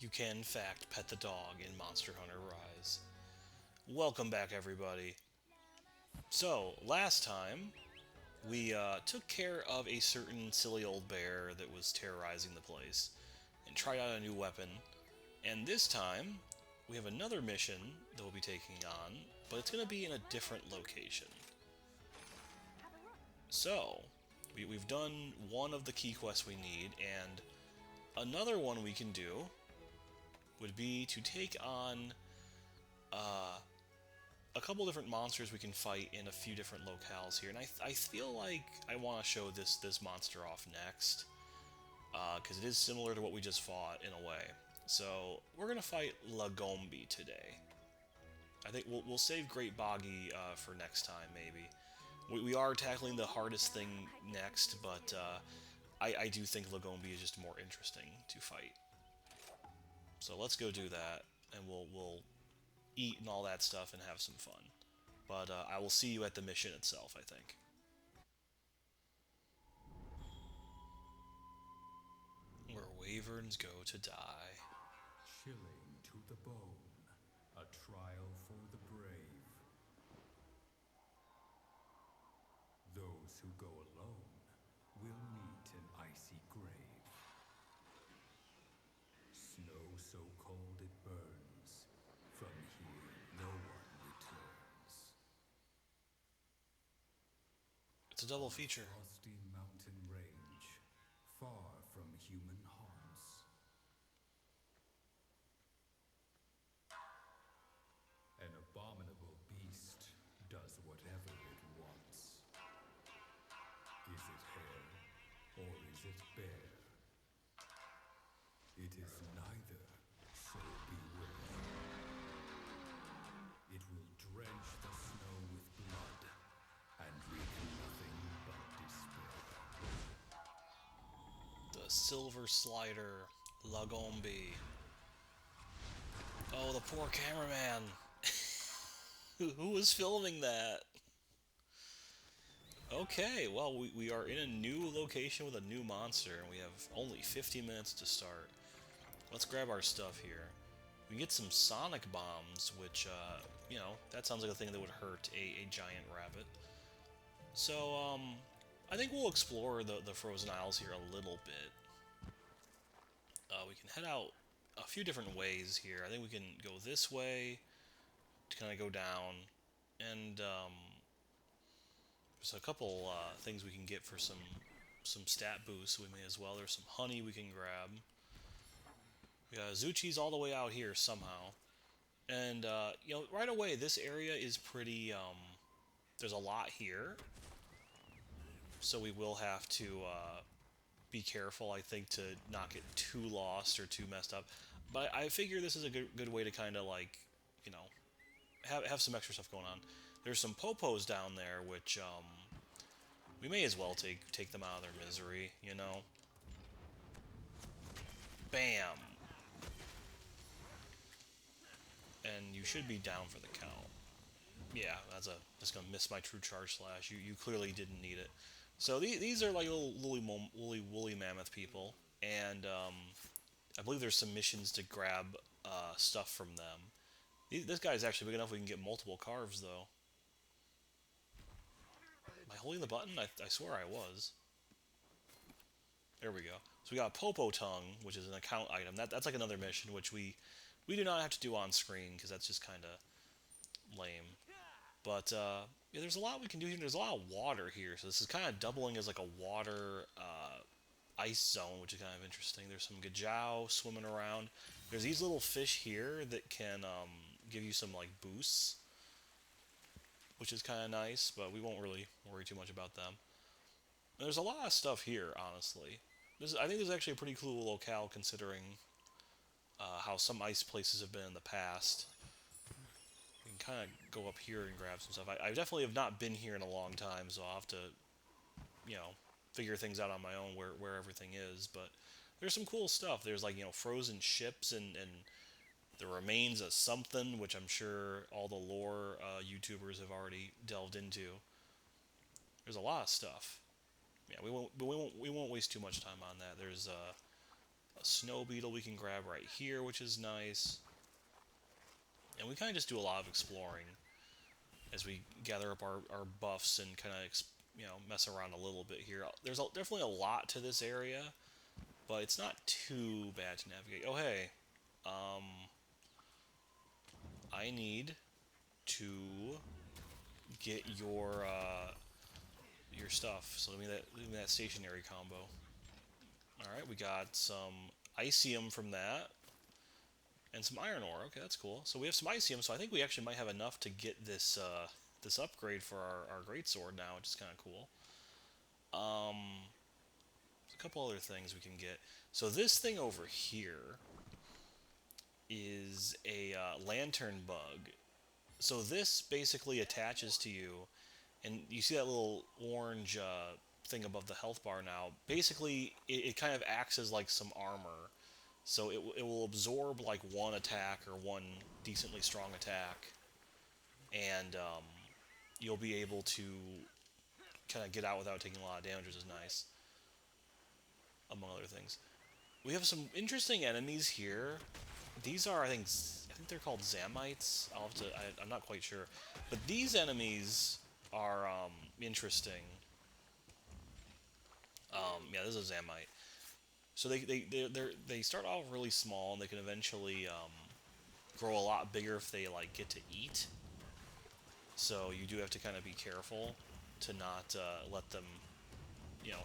you can in fact pet the dog in Monster Hunter Rise. Welcome back, everybody. So, last time, we took care of a certain silly old bear that was terrorizing the place and tried out a new weapon. And this time, we have another mission that we'll be taking on, but it's going to be in a different location. So, we've done one of the key quests we need, and another one we can do would be to take on a couple different monsters we can fight in a few different locales here. And I feel like I want to show this monster off next, because it is similar to what we just fought in a way. So, we're going to fight Lagombi today. I think we'll save Great Boggy for next time, maybe. We are tackling the hardest thing next, but I do think Lagombi is just more interesting to fight. So let's go do that, and we'll eat and all that stuff and have some fun. But I will see you at the mission itself, I think. Where wyverns go to die. Chilling to the bone, a trial for the brave. Those who go alone will meet an icy grave. Snow so cold it burns, from here no one returns. It's a double feature. Frosty mountain range, far from human haunts. An abominable beast does whatever it wants. Is it hare, or is it bear? It is neither, so beware. It will drench the snow with blood, and wreak nothing but despair. The Silver Slider, Lagombi. Oh, the poor cameraman. Who was filming that? Okay, well, we are in a new location with a new monster, and we have only 50 minutes to start. Let's grab our stuff here. We can get some sonic bombs, which, that sounds like a thing that would hurt a giant rabbit. So, I think we'll explore the Frozen Isles here a little bit. We can head out a few different ways here. I think we can go this way to kind of go down, and there's a couple things we can get for some stat boosts. We may as well. There's some honey we can grab. We got Zuchi's all the way out here somehow, and right away this area is pretty. There's a lot here, so we will have to be careful, I think, to not get too lost or too messed up. But I figure this is a good way to kind of like, you know, have some extra stuff going on. There's some popos down there, which we may as well take them out of their misery, you know. Bam. And you should be down for the count. Yeah, that's gonna miss my true charge slash. You clearly didn't need it. So these are like little woolly mammoth people, and I believe there's some missions to grab stuff from them. This guy's actually big enough we can get multiple carves, though. Am I holding the button? I swear I was. There we go. So we got Popo Tongue, which is an account item. That's like another mission, which we do not have to do on screen, because that's just kind of lame. But yeah, there's a lot we can do here. There's a lot of water here, so this is kind of doubling as like a water ice zone, which is kind of interesting. There's some Gajau swimming around. There's these little fish here that can give you some like boosts, which is kind of nice, but we won't really worry too much about them. And there's a lot of stuff here, honestly. I think this is actually a pretty cool locale, considering how some ice places have been in the past. You can kind of go up here and grab some stuff. I definitely have not been here in a long time, so I'll have to, figure things out on my own where everything is. But there's some cool stuff. There's like, frozen ships and the remains of something, which I'm sure all the lore YouTubers have already delved into. There's a lot of stuff. Yeah, we won't waste too much time on that. There's A snow beetle we can grab right here, which is nice. And we kind of just do a lot of exploring as we gather up our buffs and kind of, mess around a little bit here. There's definitely a lot to this area, but it's not too bad to navigate. Oh, hey. I need to get your stuff. So give me that stationary combo. Alright, we got some Icium from that. And some iron ore. Okay, that's cool. So we have some Icium, so I think we actually might have enough to get this this upgrade for our greatsword now, which is kind of cool. There's a couple other things we can get. So this thing over here is a lantern bug. So this basically attaches to you, and you see that little orange thing above the health bar now. Basically, it kind of acts as like some armor. So it will absorb like one attack or one decently strong attack, and you'll be able to kind of get out without taking a lot of damage, which is nice, among other things. We have some interesting enemies here. These are, I think they're called Zamites. I'm not quite sure, but these enemies are interesting. Yeah, this is a Zamite. So they start off really small, and they can eventually grow a lot bigger if they like get to eat. So you do have to kind of be careful to not let them,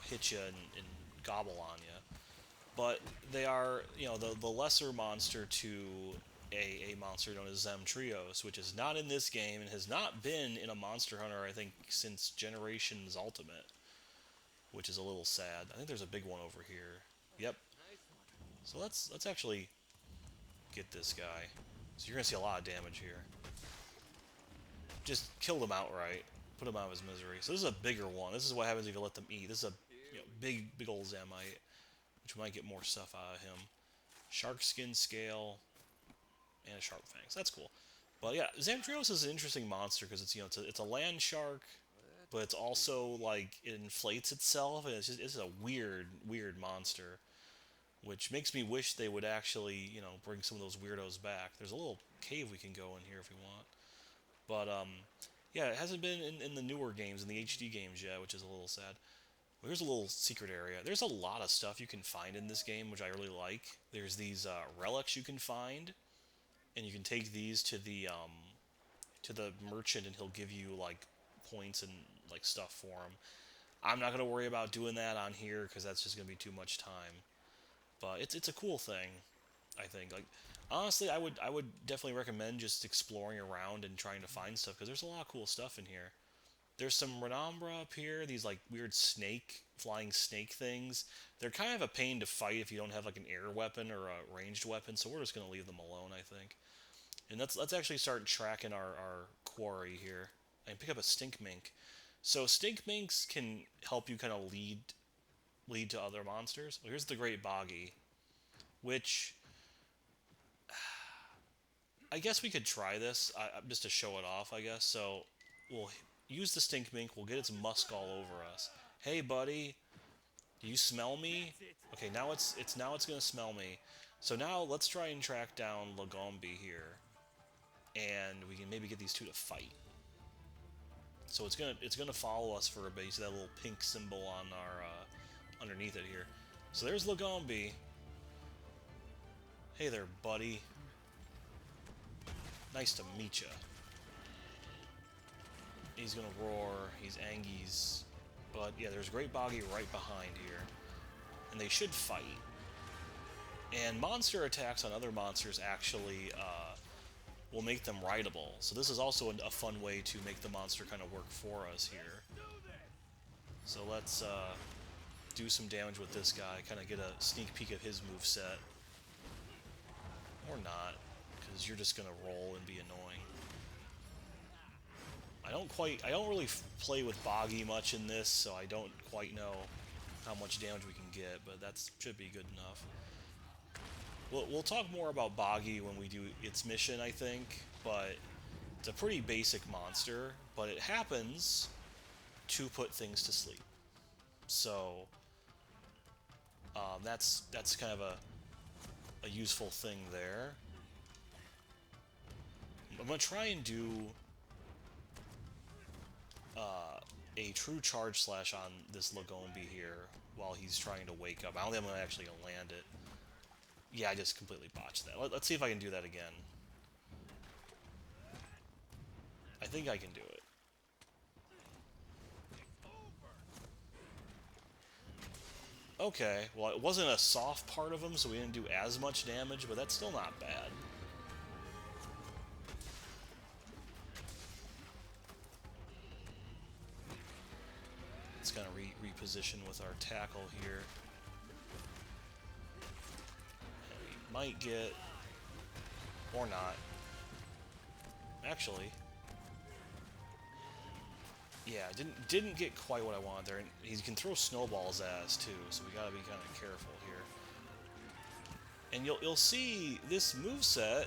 hit you and gobble on you. But they are, the lesser monster to a monster known as Zamtrios, which is not in this game and has not been in a Monster Hunter, I think, since Generations Ultimate, which is a little sad. I think there's a big one over here. Yep. So let's actually get this guy. So you're gonna see a lot of damage here. Just kill them outright. Put him out of his misery. So this is a bigger one. This is what happens if you let them eat. This is a big old Zamite, which might get more stuff out of him. Shark skin scale and a sharp fang. So that's cool. But yeah, Zamtrios is an interesting monster because it's a land shark, but it's also like it inflates itself, and it's a weird monster, which makes me wish they would actually bring some of those weirdos back. There's a little cave we can go in here if you want, but yeah, it hasn't been in the newer games, in the HD games yet, which is a little sad. Well, here's a little secret area. There's a lot of stuff you can find in this game, which I really like. There's these relics you can find, and you can take these to the merchant, and he'll give you like points and like stuff for him. I'm not gonna worry about doing that on here because that's just gonna be too much time. But it's a cool thing, I think. Like honestly, I would definitely recommend just exploring around and trying to find stuff because there's a lot of cool stuff in here. There's some Renambra up here, these like weird flying snake things. They're kind of a pain to fight if you don't have like an air weapon or a ranged weapon, so we're just gonna leave them alone, I think. And let's actually start tracking our quarry here and pick up a stink mink. So stink minks can help you kind of lead to other monsters. Well, here's the Great Boggy, which I guess we could try this just to show it off, I guess. So we'll use the stink mink. We'll get its musk all over us. Hey, buddy, do you smell me? Okay, now it's gonna smell me. So now let's try and track down Lagombi here, and we can maybe get these two to fight. So it's gonna follow us for a bit. You see that little pink symbol on our underneath it here. So there's Lagombi. Hey there, buddy. Nice to meet ya. He's gonna roar. He's Angies. But yeah, there's Great Boggy right behind here, and they should fight. And monster attacks on other monsters actually will make them rideable. So this is also a fun way to make the monster kind of work for us here. So let's do some damage with this guy, kind of get a sneak peek of his moveset. Or not, because you're just going to roll and be annoying. I don't really play with Boggy much in this, so I don't quite know how much damage we can get, but that should be good enough. We'll talk more about Boggy when we do its mission, I think, but it's a pretty basic monster, but it happens to put things to sleep. So that's kind of a useful thing there. I'm gonna try and do a true charge slash on this Lagombi here while he's trying to wake up. I don't think I'm actually gonna land it. Yeah, I just completely botched that. Let's see if I can do that again. I think I can do it. Okay, well it wasn't a soft part of him, so we didn't do as much damage, but that's still not bad. Let's kind of reposition with our tackle here. And we might get... or not. Actually... yeah, didn't get quite what I wanted there. And he can throw snowballs at us too, so we gotta be kind of careful here. And you'll see this moveset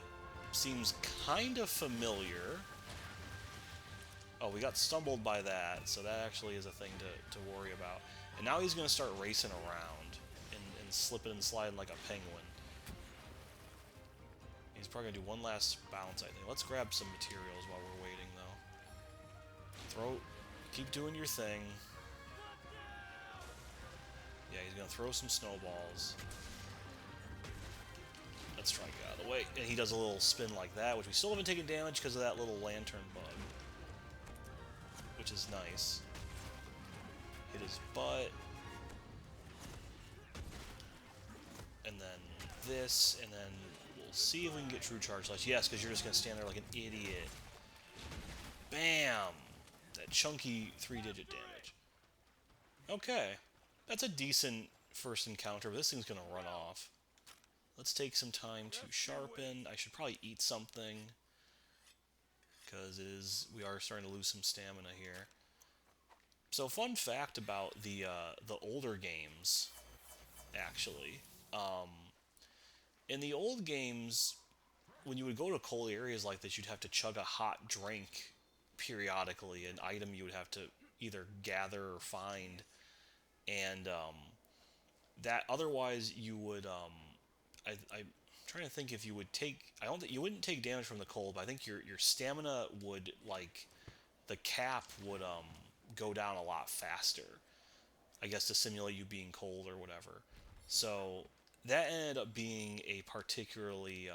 seems kind of familiar. Oh, we got stumbled by that, so that actually is a thing to worry about. And now he's gonna start racing around and slipping and sliding like a penguin. He's probably gonna do one last bounce, I think. Let's grab some materials while we're waiting, though. Keep doing your thing. Yeah, he's gonna throw some snowballs. Let's try to get out of the way. And he does a little spin like that, which we still haven't taken damage because of that little lantern bug. Which is nice. Hit his butt. And then this, and then we'll see if we can get true charge slash. Yes, because you're just gonna stand there like an idiot. Bam! That chunky 3-digit damage. Okay. That's a decent first encounter, but this thing's gonna run off. Let's take some time to sharpen. I should probably eat something, because we are starting to lose some stamina here. So, fun fact about the older games, actually. In the old games, when you would go to cold areas like this, you'd have to chug a hot drink periodically, an item you would have to either gather or find, and that otherwise you would I'm trying to think if you would take, I don't think you wouldn't take damage from the cold, but I think your stamina would, like, the cap would go down a lot faster, I guess, to simulate you being cold or whatever. So that ended up being a particularly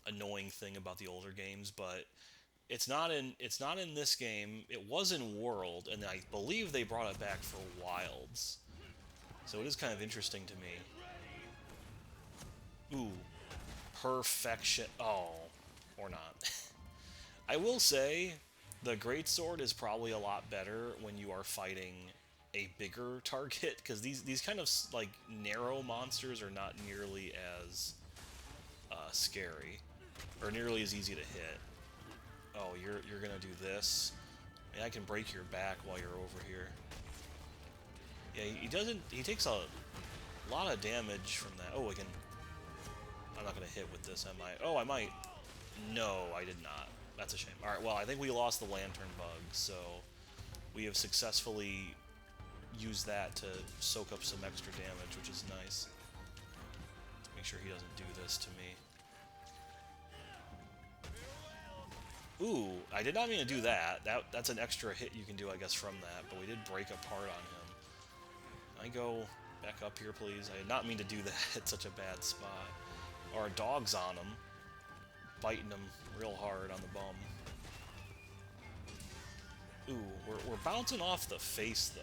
annoying thing about the older games, but it's not in this game. It was in World, and I believe they brought it back for Wilds. So it is kind of interesting to me. Ooh, perfection. Oh, or not. I will say the greatsword is probably a lot better when you are fighting a bigger target, because these kind of like narrow monsters are not nearly as scary or nearly as easy to hit. Oh, you're gonna do this. And I can break your back while you're over here. Yeah, he takes a lot of damage from that. Oh, I'm not gonna hit with this, am I? Oh, I might. No, I did not. That's a shame. Alright, well, I think we lost the lantern bug, so we have successfully used that to soak up some extra damage, which is nice. Let's make sure he doesn't do this to me. Ooh, I did not mean to do that. That's an extra hit you can do, I guess, from that, but we did break apart on him. Can I go back up here, please? I did not mean to do that at such a bad spot. Our dog's on him, biting him real hard on the bum. Ooh, we're bouncing off the face, though.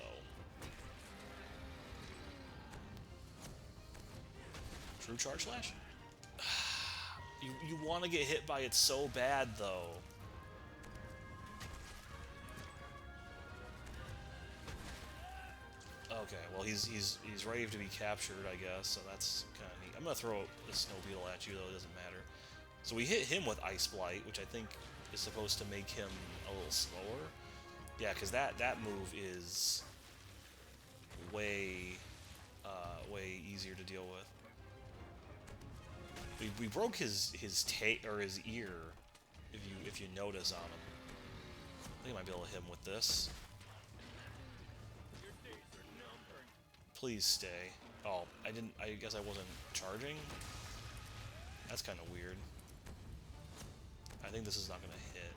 True charge slash? You want to get hit by it so bad, though. Okay, well he's ready to be captured, I guess, so that's kind of neat. I'm gonna throw a snow beetle at you, though. It doesn't matter. So we hit him with Iceblight, which I think is supposed to make him a little slower. Yeah, because that move is way easier to deal with. We broke his ear, if you notice on him. I think I might be able to hit him with this. Please stay. Oh, I didn't... I guess I wasn't charging? That's kind of weird. I think this is not going to hit.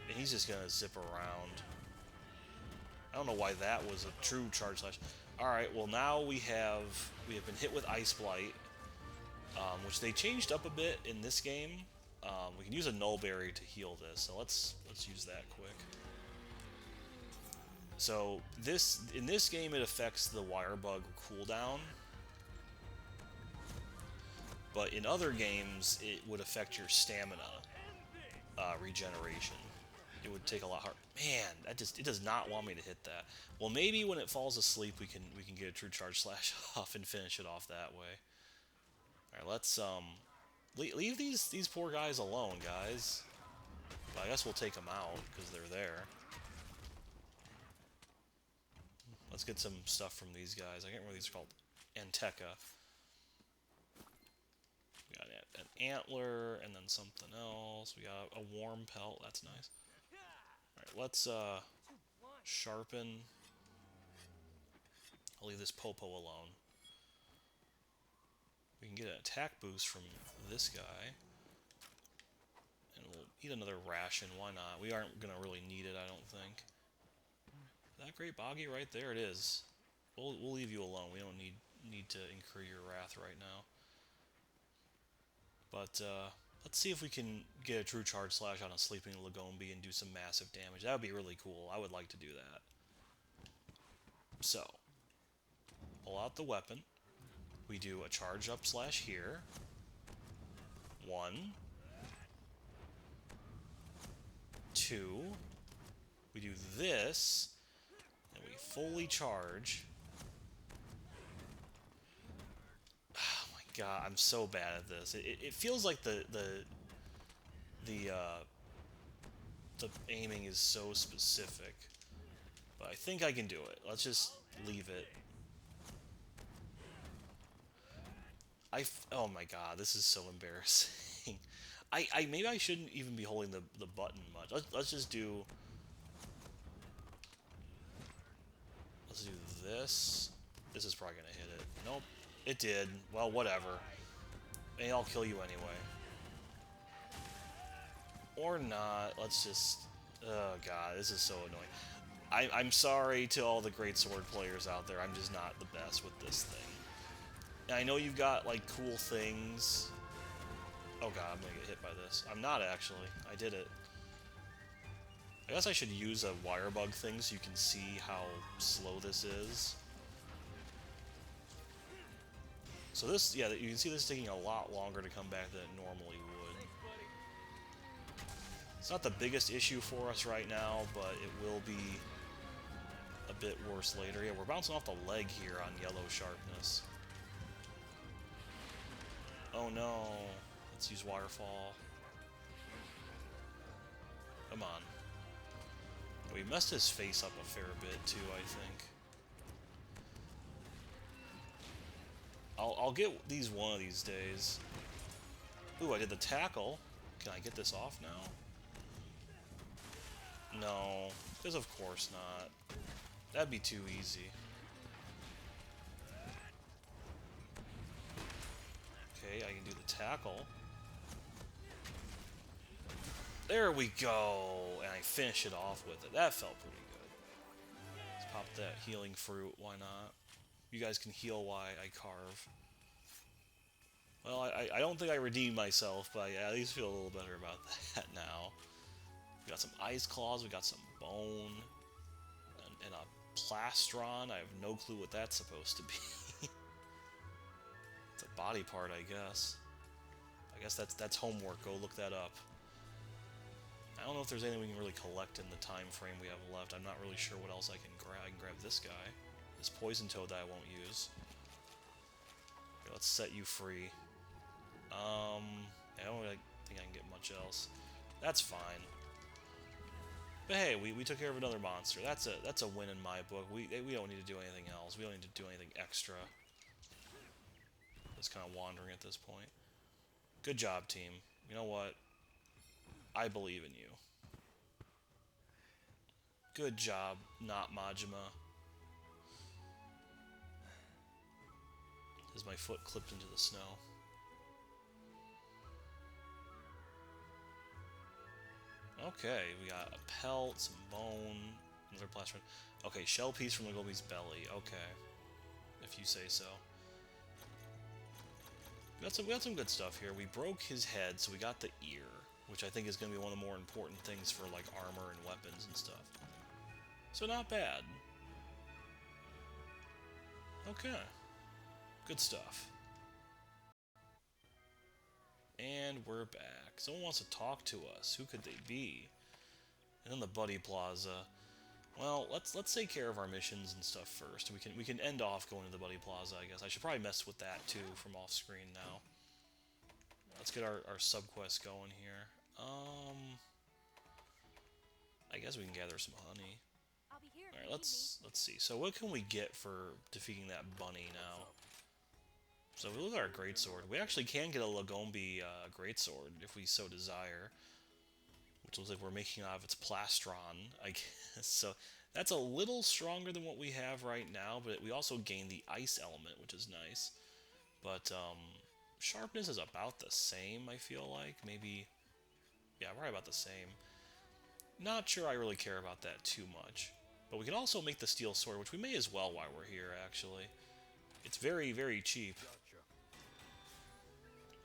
And he's just going to zip around. I don't know why that was a true charge slash. Alright, well now we have been hit with Iceblight, which they changed up a bit in this game. We can use a null berry to heal this, so let's use that quick. So in this game it affects the Wirebug cooldown, but in other games it would affect your stamina regeneration. It would take a lot hard. Man, it does not want me to hit that. Well, maybe when it falls asleep we can get a true charge slash off and finish it off that way. All right, let's leave these poor guys alone, guys. But I guess we'll take them out because they're there. Let's get some stuff from these guys. I can't remember what these are called. Anteca. We got an antler and then something else. We got a warm pelt. That's nice. Alright, let's sharpen. I'll leave this Popo alone. We can get an attack boost from this guy. And we'll eat another ration. Why not? We aren't going to really need it, I don't think. That great boggy right there, it is. We'll leave you alone. We don't need to incur your wrath right now. But let's see if we can get a true charge slash on a sleeping Lagombi and do some massive damage. That would be really cool. I would like to do that. So, pull out the weapon. We do a charge up slash here. 1, 2. We do this. And we fully charge. Oh my god, I'm so bad at this. It feels like the aiming is so specific. But I think I can do it. Let's just leave it. Oh my god, this is so embarrassing. Maybe I shouldn't even be holding the button much. Let's just do... Let's do this. This is probably gonna hit it. Nope. It did. Well, whatever. Maybe I'll kill you anyway. Or not. Let's just... Oh god, this is so annoying. I'm sorry to all the great sword players out there. I'm just not the best with this thing. And I know you've got, like, cool things. Oh god, I'm gonna get hit by this. I'm not, actually. I did it. I guess I should use a Wirebug thing so you can see how slow this is. So this, yeah, you can see this taking a lot longer to come back than it normally would. It's not the biggest issue for us right now, but it will be a bit worse later. Yeah, we're bouncing off the leg here on yellow sharpness. Oh no. Let's use Waterfall. Come on. We messed his face up a fair bit too, I think. I'll get these one of these days. Ooh, I did the tackle. Can I get this off now? No, because of course not. That'd be too easy. Okay, I can do the tackle. There we go! And I finish it off with it. That felt pretty good. Let's pop that healing fruit, why not? You guys can heal while I carve. Well, I don't think I redeemed myself, but I at least feel a little better about that now. We got some ice claws, we got some bone, and a plastron. I have no clue what that's supposed to be. It's a body part, I guess. I guess that's homework. Go look that up. I don't know if there's anything we can really collect in the time frame we have left. I'm not really sure what else I can grab. I can grab this guy. This poison toad that I won't use. Okay, let's set you free. I don't really think I can get much else. That's fine. But hey, we took care of another monster. That's a win in my book. We don't need to do anything else. We don't need to do anything extra. Just kind of wandering at this point. Good job, team. You know what? I believe in you. Good job, not Majima. as my foot clipped into the snow. Okay, we got a pelt, some bone, another plastron. Okay, shell piece from Lagombi's belly. Okay, if you say so. We got some good stuff here. We broke his head, so we got the ear, which I think is going to be one of the more important things for like armor and weapons and stuff. So not bad. Okay, good stuff. And we're back. Someone wants to talk to us. Who could they be? And then the Buddy Plaza. Well, let's take care of our missions and stuff first. We can end off going to the Buddy Plaza, I guess. I should probably mess with that too from off screen now. Let's get our subquest going here. I guess we can gather some honey. Alright, let's see. So what can we get for defeating that bunny now? So we look at our greatsword. We actually can get a Lagombi greatsword if we so desire. Which looks like we're making out of its plastron, I guess. So that's a little stronger than what we have right now, but we also gain the ice element, which is nice. But sharpness is about the same, I feel like. Maybe, yeah, probably about the same. Not sure I really care about that too much. But we can also make the steel sword, which we may as well while we're here, actually. It's very, very cheap.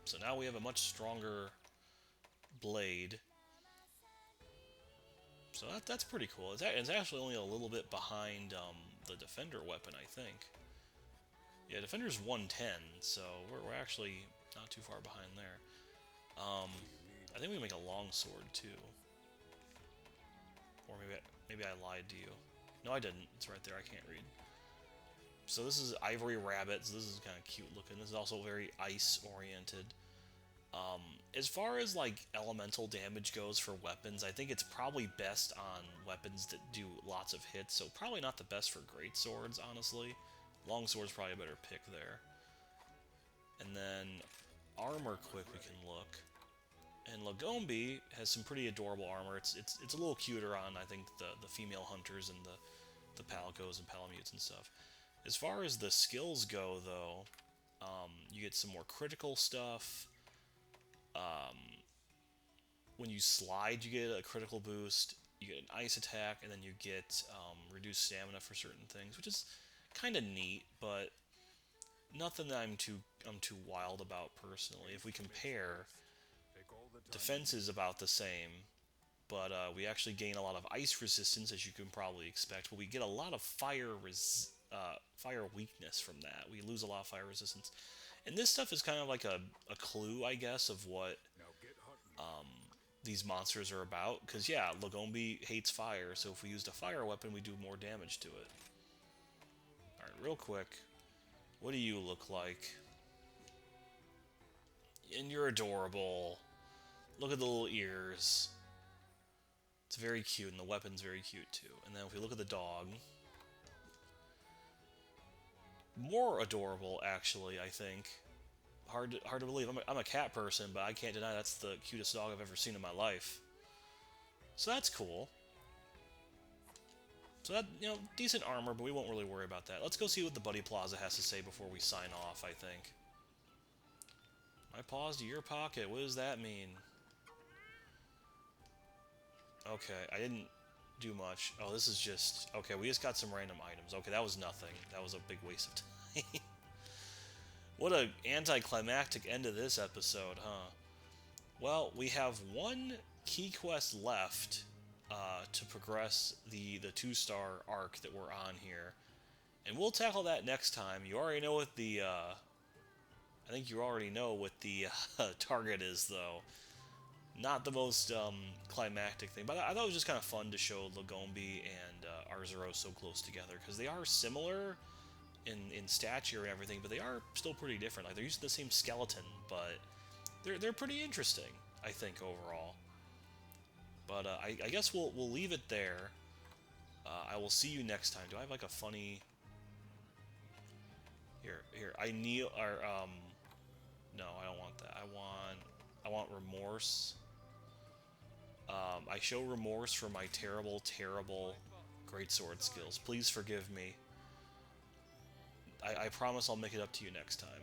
So now we have a much stronger blade. So that's pretty cool. It's actually only a little bit behind the Defender weapon, I think. Yeah, Defender's 110, so we're actually not too far behind there. I think we can make a longsword too. Or maybe I lied to you. No, I didn't. It's right there. I can't read. So this is Ivory Rabbits. This is kind of cute looking. This is also very ice-oriented. As far as like elemental damage goes for weapons, I think it's probably best on weapons that do lots of hits, so probably not the best for great swords, honestly. Longsword's probably a better pick there. And then armor quick we can look. And Lagombi has some pretty adorable armor. It's a little cuter on, I think, the female hunters and the Palicos and Palamutes and stuff. As far as the skills go, though, you get some more critical stuff. When you slide, you get a critical boost. You get an ice attack, and then you get reduced stamina for certain things, which is kind of neat, but nothing that I'm too wild about personally. If we compare, defense is about the same, but we actually gain a lot of ice resistance, as you can probably expect. But we get a lot of fire weakness from that. We lose a lot of fire resistance. And this stuff is kind of like a clue, I guess, of what these monsters are about. Because, yeah, Lagombi hates fire, so if we used a fire weapon, we do more damage to it. Alright, real quick. What do you look like? And you're adorable. Look at the little ears. It's very cute, and the weapon's very cute, too. And then if we look at the dog... more adorable, actually, I think. Hard to believe. I'm a cat person, but I can't deny that's the cutest dog I've ever seen in my life. So that's cool. So that, you know, decent armor, but we won't really worry about that. Let's go see what the Buddy Plaza has to say before we sign off, I think. My paws to your pocket, what does that mean? Okay, I didn't do much. Oh, this is just... okay, we just got some random items. Okay, that was nothing. That was a big waste of time. What an anticlimactic end of this episode, huh? Well, we have one key quest left to progress the 2-star arc that we're on here. And we'll tackle that next time. You already know what the... I think you already know what the target is, though. Not the most climactic thing, but I thought it was just kind of fun to show Lagombi and Azuros so close together, because they are similar in stature and everything, but they are still pretty different. Like, they're using the same skeleton, but they're pretty interesting, I think, overall. But I guess we'll leave it there. I will see you next time. Do I have like a funny... Here, I kneel, or no, I don't want that. I want remorse. I show remorse for my terrible, terrible greatsword skills. Please forgive me. I promise I'll make it up to you next time.